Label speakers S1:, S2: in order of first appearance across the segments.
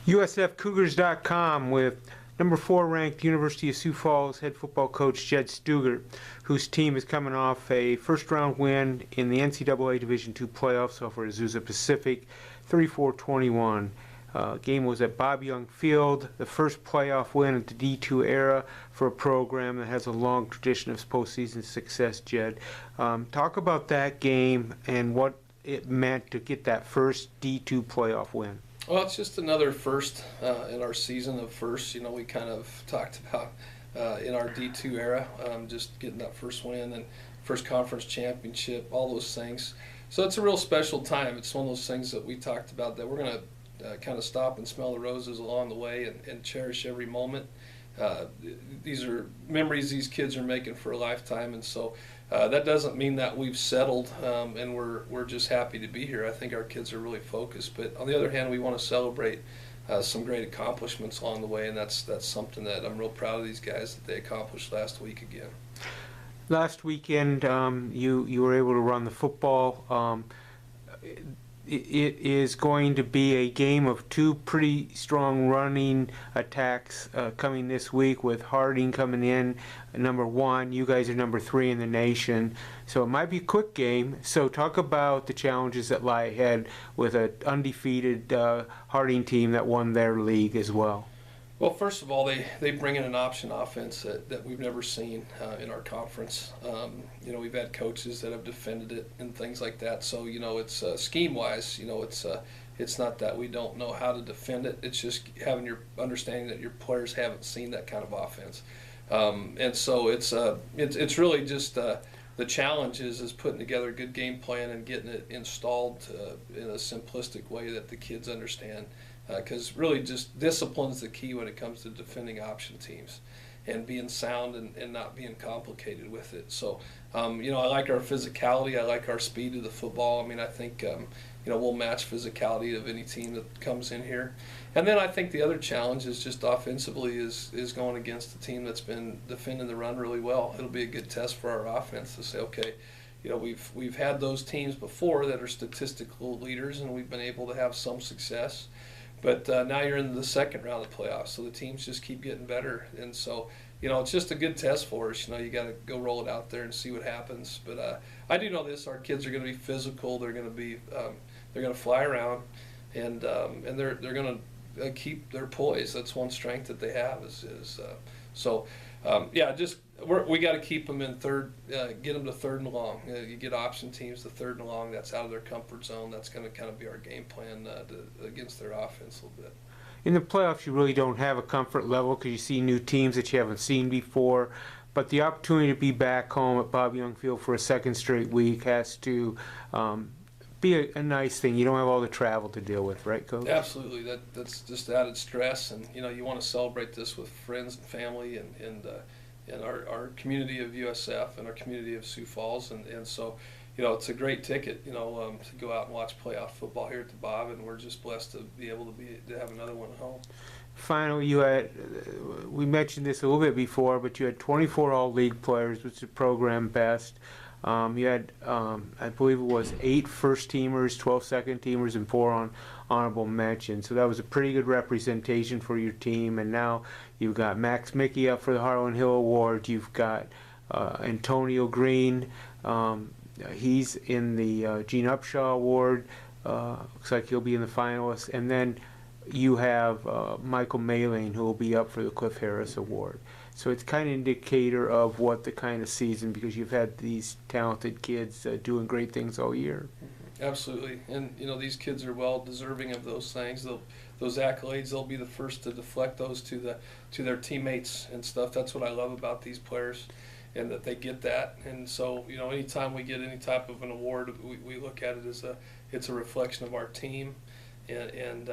S1: USFCougars.com with number 4 ranked University of Sioux Falls head football coach Jed Stugart, whose team is coming off a first round win in the NCAA Division II playoffs over Azusa Pacific, 34-21. Game was at Bob Young Field, the first playoff win at the D2 era for a program that has a long tradition of postseason success. Jed, talk about that game and what it meant to get that first D2 playoff win.
S2: Well, it's just another first in our season of firsts. You know, we kind of talked about in our D2 era, just getting that first win and first conference championship, all those things. So it's a real special time. It's one of those things that we talked about that we're going to kind of stop and smell the roses along the way and cherish every moment. These are memories these kids are making for a lifetime, and so that doesn't mean that we've settled and we're just happy to be here. I think our kids are really focused, but on the other hand, we want to celebrate some great accomplishments along the way, and that's something that I'm real proud of these guys that they accomplished last week again.
S1: Last weekend, you were able to run the football. It is going to be a game of two pretty strong running attacks coming this week, with Harding coming in number 1. You guys are number 3 in the nation, so it might be a quick game. So talk about the challenges that lie ahead with an undefeated Harding team that won their league as well.
S2: Well, first of all, they bring in an option offense that we've never seen in our conference. You know, we've had coaches that have defended it and things like that. So, you know, it's scheme-wise, you know, it's not that we don't know how to defend it. It's just having your understanding that your players haven't seen that kind of offense. And so it's really just the challenge is putting together a good game plan and getting it installed in a simplistic way that the kids understand. Because really just discipline's the key when it comes to defending option teams and being sound and not being complicated with it. So, you know, I like our physicality. I like our speed of the football. I mean, I think, you know, we'll match physicality of any team that comes in here. And then I think the other challenge is just offensively is going against a team that's been defending the run really well. It'll be a good test for our offense to say, okay, you know, we've had those teams before that are statistical leaders, and we've been able to have some success. But now you're in the second round of the playoffs, so the teams just keep getting better. And so, you know, it's just a good test for us. You know, you got to go roll it out there and see what happens. But I do know this: our kids are going to be physical. They're going to be, they're going to fly around, and they're going to keep their poise. That's one strength that they have. Yeah, just we got to keep them in third, get them to third and long. You get option teams to third and long. That's out of their comfort zone. That's going to kind of be our game plan against their offense a little bit.
S1: In the playoffs, you really don't have a comfort level because you see new teams that you haven't seen before. But the opportunity to be back home at Bob Young Field for a second straight week has to be a nice thing. You don't have all the travel to deal with, right, Coach?
S2: Absolutely. That's just added stress, and you know, you want to celebrate this with friends and family and our community of USF and our community of Sioux Falls, and so, you know, it's a great ticket, you know, to go out and watch playoff football here at the Bob, and we're just blessed to be able to have another one at home.
S1: Finally, you had, we mentioned this a little bit before, but you had 24 all-league players, which is program best. You had, I believe it was 8 first-teamers, 12 second-teamers, and 4 on honorable mention. So that was a pretty good representation for your team. And now you've got Max Mickey up for the Harlan Hill Award. You've got Antonio Green. He's in the Gene Upshaw Award. Looks like he'll be in the finalists. And then you have Michael Maylane, who will be up for the Cliff Harris Award. So it's kind of an indicator of what the kind of season, because you've had these talented kids doing great things all year.
S2: Absolutely, and you know, these kids are well deserving of those things. Those accolades, they'll be the first to deflect those to their teammates and stuff. That's what I love about these players, and that they get that. And so, you know, anytime we get any type of an award, we look at it as it's a reflection of our team. And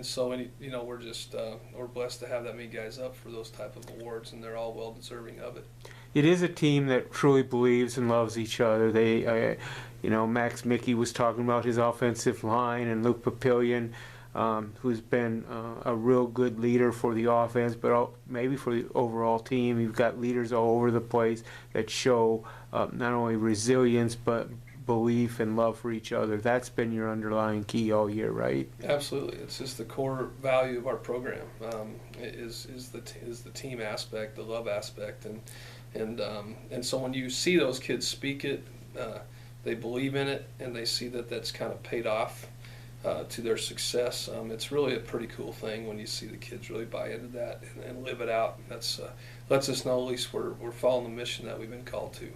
S2: so, you know, we're blessed to have that many guys up for those type of awards, and they're all well deserving of it.
S1: It is a team that truly believes and loves each other. They, you know, Max Mickey was talking about his offensive line, and Luke Papillion, who's been a real good leader for the offense, but maybe for the overall team. You've got leaders all over the place that show not only resilience but belief and love for each other. That's been your underlying key all year, right?
S2: Absolutely, it's just the core value of our program is the team aspect, the love aspect, and so when you see those kids speak it, they believe in it, and they see that that's kind of paid off to their success. It's really a pretty cool thing when you see the kids really buy into that and live it out. That's lets us know at least we're following the mission that we've been called to.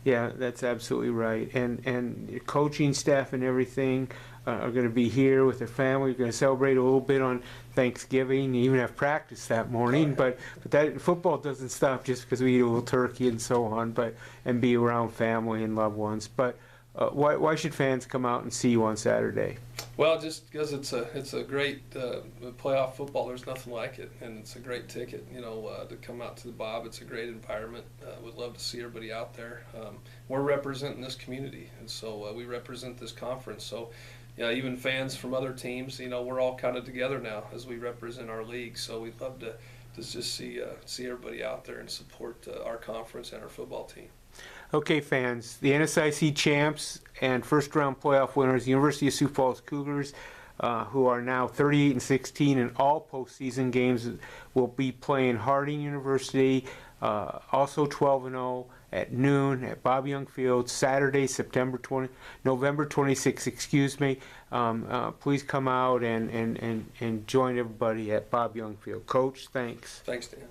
S1: Yeah, that's absolutely right. And your coaching staff and everything are going to be here with their family. We're going to celebrate a little bit on Thanksgiving. You even have practice that morning. But that football doesn't stop just because we eat a little turkey and so on. And be around family and loved ones. But why should fans come out and see you on Saturday?
S2: Well, just because it's a great playoff football. There's nothing like it, and it's a great ticket. To come out to the Bob, it's a great environment. Would love to see everybody out there. We're representing this community, and so we represent this conference. So, even fans from other teams, we're all kind of together now as we represent our league. So we'd love to just see everybody out there and support our conference and our football team.
S1: Okay, fans, the NSIC champs and first-round playoff winners, University of Sioux Falls Cougars, who are now 38-16 in all postseason games, will be playing Harding University, also 12-0 at noon at Bob Young Field, Saturday, November 26th. Excuse me. Please come out and join everybody at Bob Young Field. Coach, thanks.
S2: Thanks, Dan.